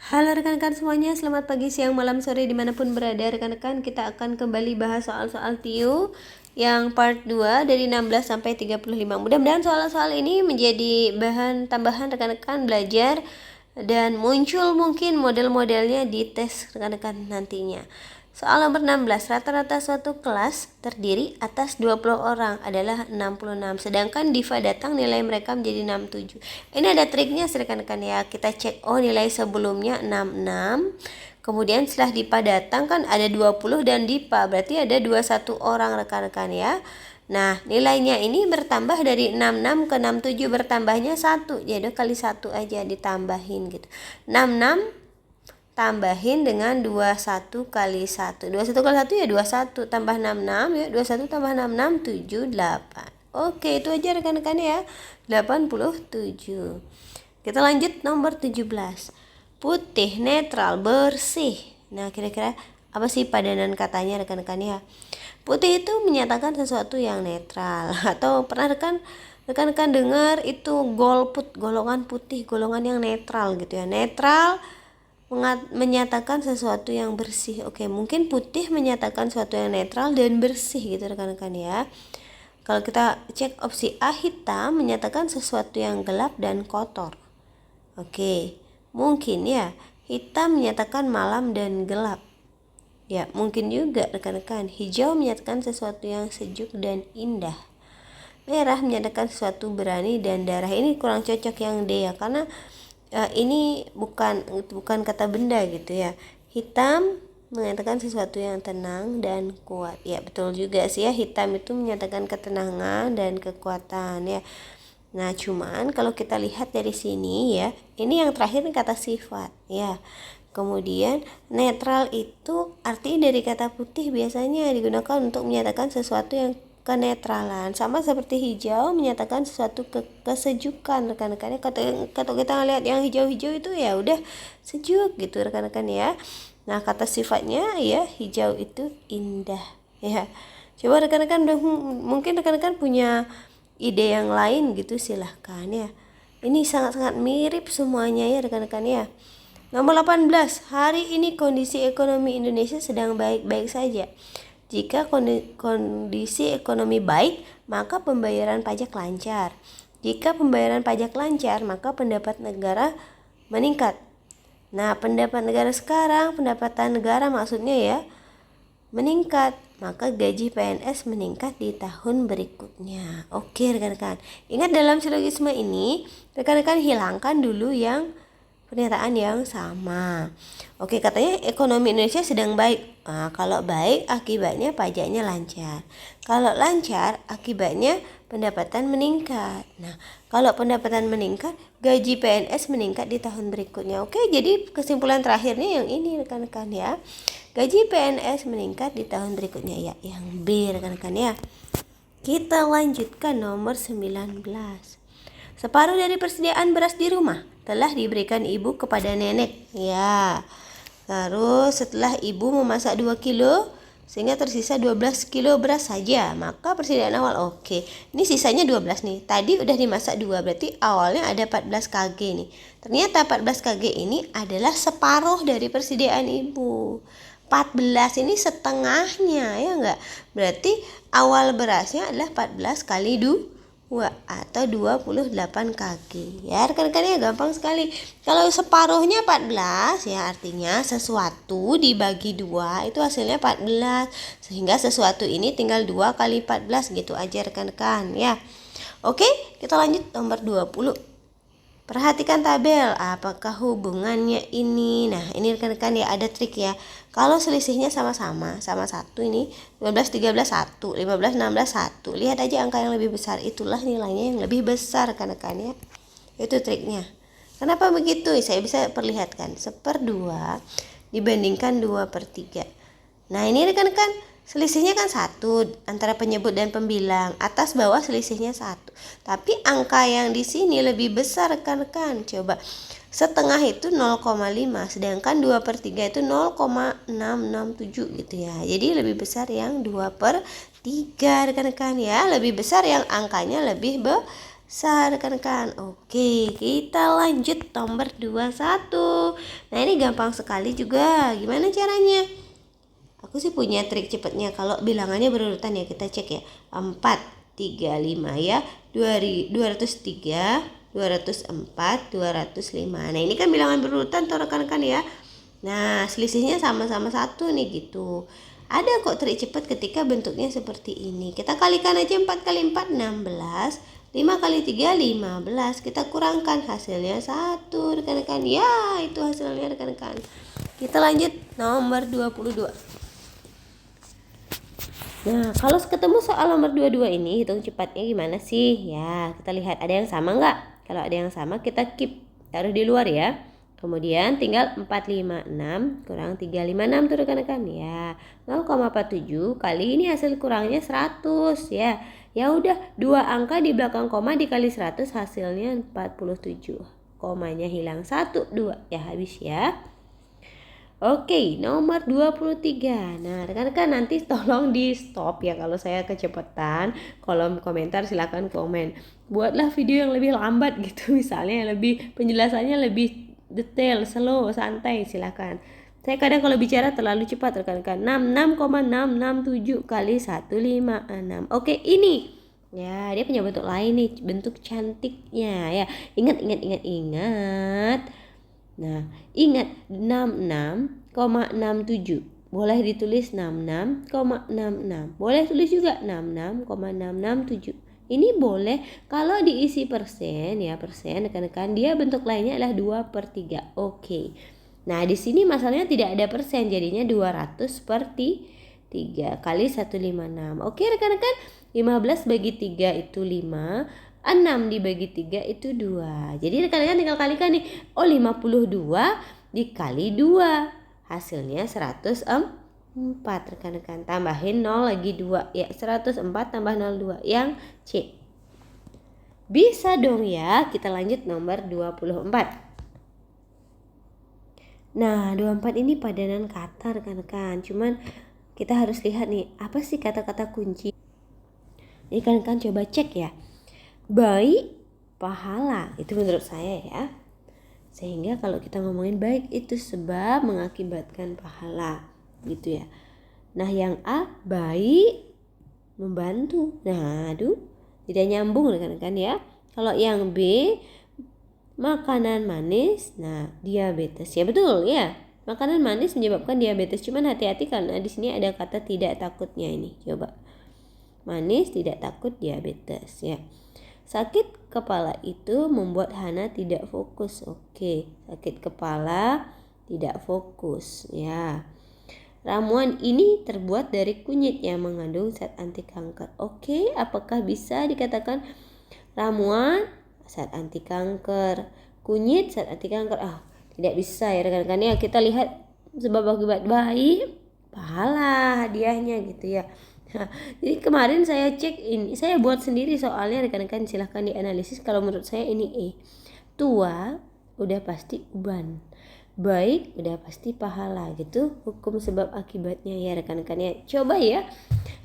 Halo rekan-rekan semuanya, selamat pagi, siang, malam, sore, dimanapun berada rekan-rekan. Kita akan kembali bahas soal-soal TIU yang part 2 dari 16 sampai 35. Mudah-mudahan soal-soal ini menjadi bahan tambahan rekan-rekan belajar dan muncul mungkin model-modelnya di tes rekan-rekan nantinya. Soal nomor 16, rata-rata suatu kelas terdiri atas 20 orang adalah 66. Sedangkan Diva datang nilai mereka menjadi 67. Ini ada triknya rekan-rekan ya. Kita cek, oh nilai sebelumnya 66. Kemudian setelah Diva datang kan ada 20 dan Diva, berarti ada 21 orang rekan-rekan ya. Nah, nilainya ini bertambah dari 66 ke 67, bertambahnya 1. Jadi kali 1 aja ditambahin gitu. 66 tambahin dengan 21 kali 1. 21 kali 1 ya 21 tambah 66 ya. 21 tambah 66 78. Oke, itu aja rekan-rekan ya. 87. Kita lanjut nomor 17. Putih, netral, bersih. Nah, kira-kira apa sih padanan katanya rekan-rekan ya? Putih itu menyatakan sesuatu yang netral. Atau pernah rekan-rekan dengar itu golput, golongan putih, golongan yang netral gitu ya. Netral menyatakan sesuatu yang bersih. Oke, mungkin putih menyatakan sesuatu yang netral dan bersih gitu rekan-rekan ya. Kalau kita cek opsi A, hitam menyatakan sesuatu yang gelap dan kotor. Oke, mungkin ya hitam menyatakan malam dan gelap. Ya, mungkin juga rekan-rekan hijau menyatakan sesuatu yang sejuk dan indah. Merah menyatakan sesuatu berani dan darah. Ini kurang cocok yang D ya, karena ini bukan kata benda gitu ya. Hitam menyatakan sesuatu yang tenang dan kuat. Ya, betul juga sih ya, hitam itu menyatakan ketenangan dan kekuatan ya. Nah, cuman kalau kita lihat dari sini ya, ini yang terakhir kata sifat ya. Kemudian netral itu arti dari kata putih biasanya digunakan untuk menyatakan sesuatu yang kenetralan, sama seperti hijau menyatakan sesuatu kesejukan rekan-rekan. Kalau kita lihat yang hijau-hijau itu ya udah sejuk gitu rekan-rekan ya. Nah, kata sifatnya ya hijau itu indah ya. Coba rekan-rekan, mungkin rekan-rekan punya ide yang lain gitu, silahkan ya. Ini sangat-sangat mirip semuanya ya rekan-rekan ya. Nomor 18, hari ini kondisi ekonomi Indonesia sedang baik-baik saja. Jika kondisi ekonomi baik, maka pembayaran pajak lancar. Jika pembayaran pajak lancar, maka pendapat negara meningkat. Nah, pendapatan negara maksudnya ya meningkat, maka gaji PNS meningkat di tahun berikutnya. Oke rekan-rekan, ingat dalam silogisme ini rekan-rekan hilangkan dulu yang pernyataan yang sama. Oke, katanya ekonomi Indonesia sedang baik. Nah, kalau baik akibatnya pajaknya lancar. Kalau lancar akibatnya pendapatan meningkat. Nah, kalau pendapatan meningkat, gaji PNS meningkat di tahun berikutnya. Oke, jadi kesimpulan terakhirnya yang ini rekan-rekan ya. Gaji PNS meningkat di tahun berikutnya ya, yang B rekan-rekan ya. Kita lanjutkan nomor 19. Separuh dari persediaan beras di rumah telah diberikan ibu kepada nenek. Ya. Terus setelah ibu memasak 2 kilo sehingga tersisa 12 kilo beras saja, maka persediaan awal oke. Ini sisanya 12 nih. Tadi udah dimasak 2, berarti awalnya ada 14 kg nih. Ternyata 14 kg ini adalah separuh dari persediaan ibu. 14 ini setengahnya ya enggak? Berarti awal berasnya adalah 14 kali 2 atau 28 kg. Ya, rekan-rekan ya gampang sekali. Kalau separuhnya 14 ya artinya sesuatu dibagi 2 itu hasilnya 14. Sehingga sesuatu ini tinggal 2 kali 14 gitu aja rekan-rekan ya. Oke, kita lanjut nomor 20. Perhatikan tabel, apakah hubungannya ini? Nah, ini rekan-rekan ya ada trik ya. Kalau selisihnya sama-sama, sama 1 ini 12, 13, 1, 15, 16, 1. Lihat aja angka yang lebih besar, itulah nilainya yang lebih besar rekan-rekan ya. Itu triknya. Kenapa begitu? Saya bisa perlihatkan. 1/2 dibandingkan 2/3. Nah, ini rekan-rekan selisihnya kan 1 antara penyebut dan pembilang, atas bawah selisihnya 1. Tapi angka yang di sini lebih besar rekan-rekan. Coba setengah itu 0,5, sedangkan 2/3 itu 0,667 gitu ya. Jadi lebih besar yang 2/3 rekan-rekan ya, lebih besar yang angkanya lebih rekan-rekan. Oke, kita lanjut nomor 21. Nah, ini gampang sekali juga. Gimana caranya? Aku sih punya trik cepatnya. Kalau bilangannya berurutan ya, kita cek ya. 4, 3, 5 ya. 203, 204, 205. Nah, ini kan bilangan berurutan tuh rekan-rekan ya. Nah, selisihnya sama-sama 1 nih gitu. Ada kok trik cepat ketika bentuknya seperti ini. Kita kalikan aja 4 kali 4, 16. 5 kali 3, 15. Kita kurangkan, hasilnya 1 rekan-rekan. Ya, itu hasilnya rekan-rekan. Kita lanjut nomor 22. Nah, kalau ketemu soal nomor 22 ini, hitung cepatnya gimana sih? Ya, kita lihat ada yang sama nggak? Kalau ada yang sama, kita keep, taruh di luar ya. Kemudian tinggal 456 kurang 356 tuh rekan-rekan ya. 0,47 kali ini hasil kurangnya 100 ya. Ya udah, 2 angka di belakang koma dikali 100 hasilnya 47. Komanya hilang 1, 2 ya, habis ya. Oke, nomor 23. Nah, rekan-rekan nanti tolong di stop ya kalau saya kecepatan. Kolom komentar silakan komen. Buatlah video yang lebih lambat gitu misalnya, yang lebih penjelasannya lebih detail, slow, santai, silakan. Saya kadang kalau bicara terlalu cepat rekan-rekan. 66,667 kali 156. Oke, ini. Ya, dia punya bentuk lain nih, bentuk cantiknya ya. Ingat. Nah, ingat 66,67. Boleh ditulis 66,66. Boleh tulis juga 66,667. Ini boleh kalau diisi persen ya, persen rekan-rekan, dia bentuk lainnya adalah 2/3. Oke. Nah, di sini masalahnya tidak ada persen, jadinya 200/3 kali 156. Oke, rekan-rekan, 15 bagi 3 itu 5. 6 dibagi 3 itu 2. Jadi rekan-rekan tinggal kalikan nih. 52 dikali 2. Hasilnya 104 rekan-rekan. Tambahin 0 lagi 2. Ya, 104 tambah 02 yang C. Bisa dong ya. Kita lanjut nomor 24. Nah, 24 ini padanan kata rekan-rekan. Cuman kita harus lihat nih, apa sih kata-kata kunci. Ini rekan-rekan coba cek ya. Baik, pahala, itu menurut saya ya. Sehingga kalau kita ngomongin baik itu sebab mengakibatkan pahala gitu ya. Nah, yang A, baik, membantu. Nah, aduh, tidak nyambung rekan-rekan ya. Kalau yang B, makanan manis, nah diabetes. Ya betul ya. Makanan manis menyebabkan diabetes. Cuman hati-hati karena di sini ada kata tidak takutnya ini. Coba. Manis tidak takut diabetes ya. Sakit kepala itu membuat Hana tidak fokus. Oke, sakit kepala tidak fokus ya. Ramuan ini terbuat dari kunyit yang mengandung zat anti kanker. Oke, apakah bisa dikatakan ramuan zat anti kanker, kunyit zat anti kanker? Tidak bisa ya rekan-rekan ya. Kita lihat sebab akibat baik, pahala hadiahnya gitu ya. Nah, jadi kemarin saya cek ini, saya buat sendiri soalnya rekan-rekan, silahkan dianalisis. Kalau menurut saya ini E. Tua udah pasti uban, baik udah pasti pahala gitu. Hukum sebab akibatnya ya rekan-rekan ya. Coba ya.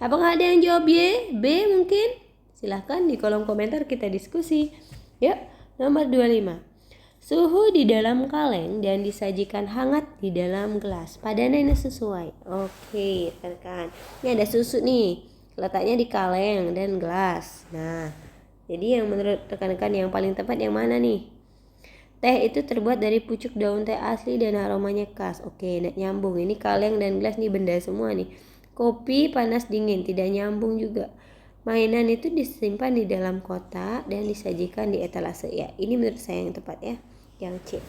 Apakah ada yang jawab Y, B mungkin? Silahkan di kolom komentar kita diskusi. Yuk, nomor 25. Suhu di dalam kaleng dan disajikan hangat di dalam gelas. Padanannya sesuai. Oke, rekan-rekan. Ini ada susu nih. Letaknya di kaleng dan gelas. Nah, jadi yang menurut rekan-rekan yang paling tepat yang mana nih? Teh itu terbuat dari pucuk daun teh asli dan aromanya khas. Oke, nyambung. Ini kaleng dan gelas nih benda semua nih. Kopi panas dingin, tidak nyambung juga. Mainan itu disimpan di dalam kotak dan disajikan di etalase. Ya, ini menurut saya yang tepat ya. Yang C.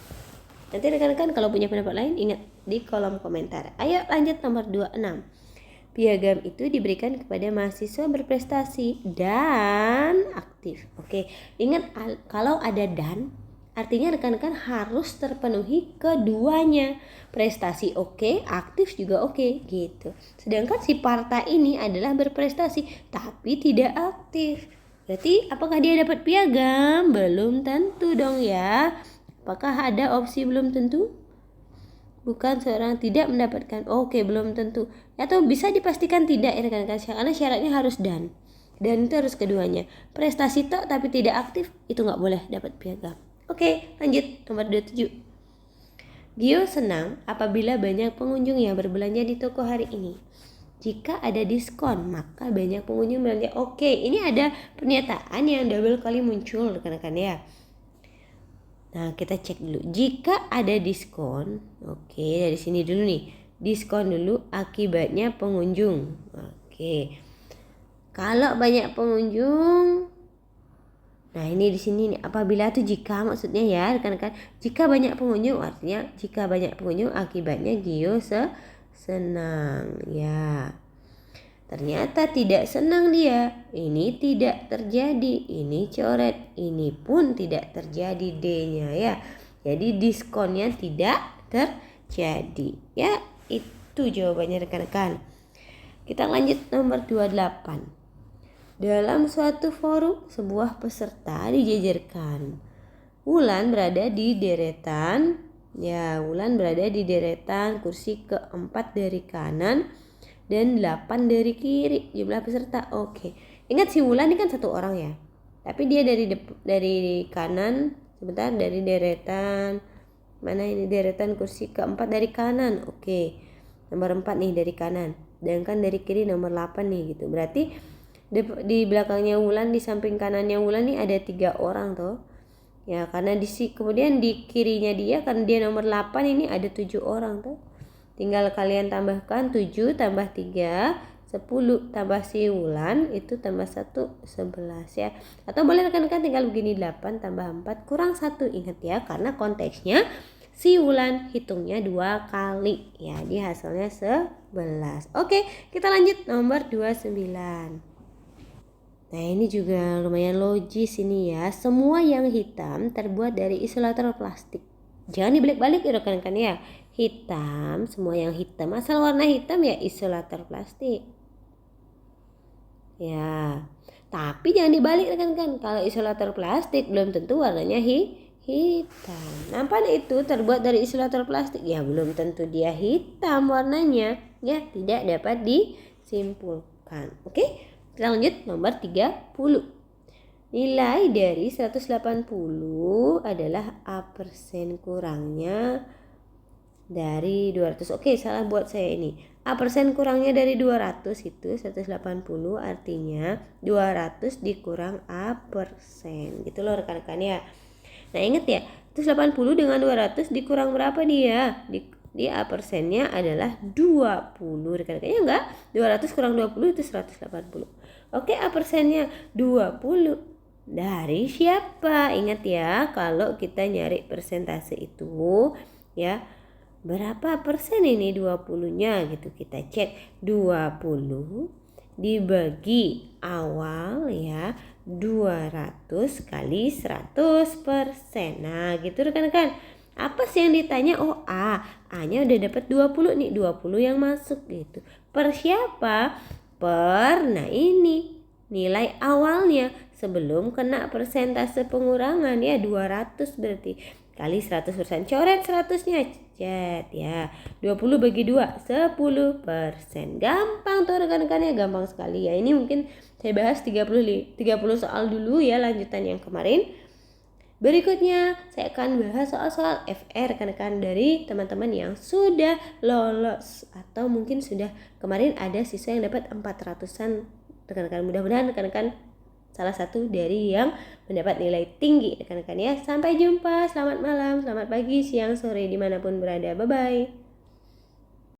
Nanti rekan-rekan kalau punya pendapat lain ingat di kolom komentar. Ayo lanjut nomor 26. Piagam itu diberikan kepada mahasiswa berprestasi dan aktif. Oke, ingat kalau ada dan artinya rekan-rekan harus terpenuhi keduanya. Prestasi oke, aktif juga oke gitu. Sedangkan si Parta ini adalah berprestasi tapi tidak aktif. Berarti apakah dia dapat piagam? Belum tentu dong ya. Apakah ada opsi belum tentu? Bukan seorang tidak mendapatkan. Oke, belum tentu. Atau bisa dipastikan tidak ya rekan-rekan, karena syaratnya harus dan. Dan itu harus keduanya. Prestasi tok tapi tidak aktif, itu nggak boleh dapat piagam. Oke, lanjut nomor 27. Gio senang apabila banyak pengunjung yang berbelanja di toko hari ini. Jika ada diskon, maka banyak pengunjung belanja. Oke, ini ada pernyataan yang double kali muncul rekan-rekan ya. Nah, kita cek dulu. Jika ada diskon, oke, dari sini dulu nih. Diskon dulu akibatnya pengunjung. Oke. Kalau banyak pengunjung, nah ini di sini nih, apabila itu jika maksudnya ya rekan-rekan, jika banyak pengunjung artinya jika banyak pengunjung akibatnya Gio senang ya. Ternyata tidak senang dia, ini tidak terjadi, ini coret, ini pun tidak terjadi D-nya ya. Jadi diskonnya tidak terjadi ya. Itu jawabannya rekan-rekan. Kita lanjut nomor 28. Dalam suatu forum, sebuah peserta dijajarkan. Wulan berada di deretan, kursi keempat dari kanan dan 8 dari kiri jumlah peserta. Oke. Ingat si Wulan ini kan satu orang ya. Tapi dia dari kanan, sebentar, dari deretan. Mana ini deretan kursi keempat dari kanan. Oke. Nomor 4 nih dari kanan. Sedangkan dari kiri nomor 8 nih gitu. Berarti di belakangnya Wulan, di samping kanannya Wulan nih ada 3 orang tuh ya, karena kemudian di kirinya dia, karena dia nomor 8 ini ada 7 orang tuh. Tinggal kalian tambahkan 7 tambah 3 10 tambah si Wulan itu tambah 1 11 ya. Atau boleh rekan-rekan tinggal begini, 8 tambah 4 kurang 1. Ingat ya, karena konteksnya si Wulan hitungnya 2 kali ya, dia hasilnya 11. Oke, kita lanjut nomor 29. Nah ini juga lumayan logis ini ya. Semua yang hitam terbuat dari isolator plastik. Jangan dibalik-balik ya rekan-rekan ya. Hitam, semua yang hitam, asal warna hitam ya isolator plastik. Ya, tapi jangan dibalik rekan-rekan. Kalau isolator plastik belum tentu warnanya hitam. Nampak itu terbuat dari isolator plastik, ya belum tentu dia hitam warnanya. Ya, tidak dapat disimpulkan. Oke? Kita lanjut nomor 30. Nilai dari 180 adalah A% kurangnya dari 200. Oke, salah buat saya ini. A% kurangnya dari 200 itu 180, artinya 200 dikurang A%. Gitu loh rekan-rekan ya. Nah, ingat ya, 180 dengan 200 dikurang berapa dia? Di A%-nya adalah 20 rekan-rekan. Ya enggak? 200 kurang 20 itu 180. Oke, A%-nya 20. Dari siapa? Ingat ya, kalau kita nyari persentase itu ya, berapa persen ini 20-nya gitu. Kita cek 20 dibagi awal ya, 200 kali 100%. Nah, gitu rekan-rekan. Apa sih yang ditanya? Oh, A-nya udah dapat 20 nih, 20 yang masuk gitu. Per siapa? Nah ini nilai awalnya sebelum kena persentase pengurangan ya, 200 berarti kali 100%. Coret 100-nya, cet ya. 20 bagi 2, 10%. Gampang tuh rekan-rekan ya, gampang sekali ya. Ini mungkin saya bahas 30 soal dulu ya, lanjutan yang kemarin. Berikutnya saya akan bahas soal-soal FR rekan-rekan dari teman-teman yang sudah lolos atau mungkin sudah kemarin ada siswa yang dapat 400-an rekan-rekan. Mudah-mudahan rekan-rekan salah satu dari yang mendapat nilai tinggi rekan-rekan ya. Sampai jumpa, selamat malam, selamat pagi, siang, sore dimanapun berada. Bye-bye.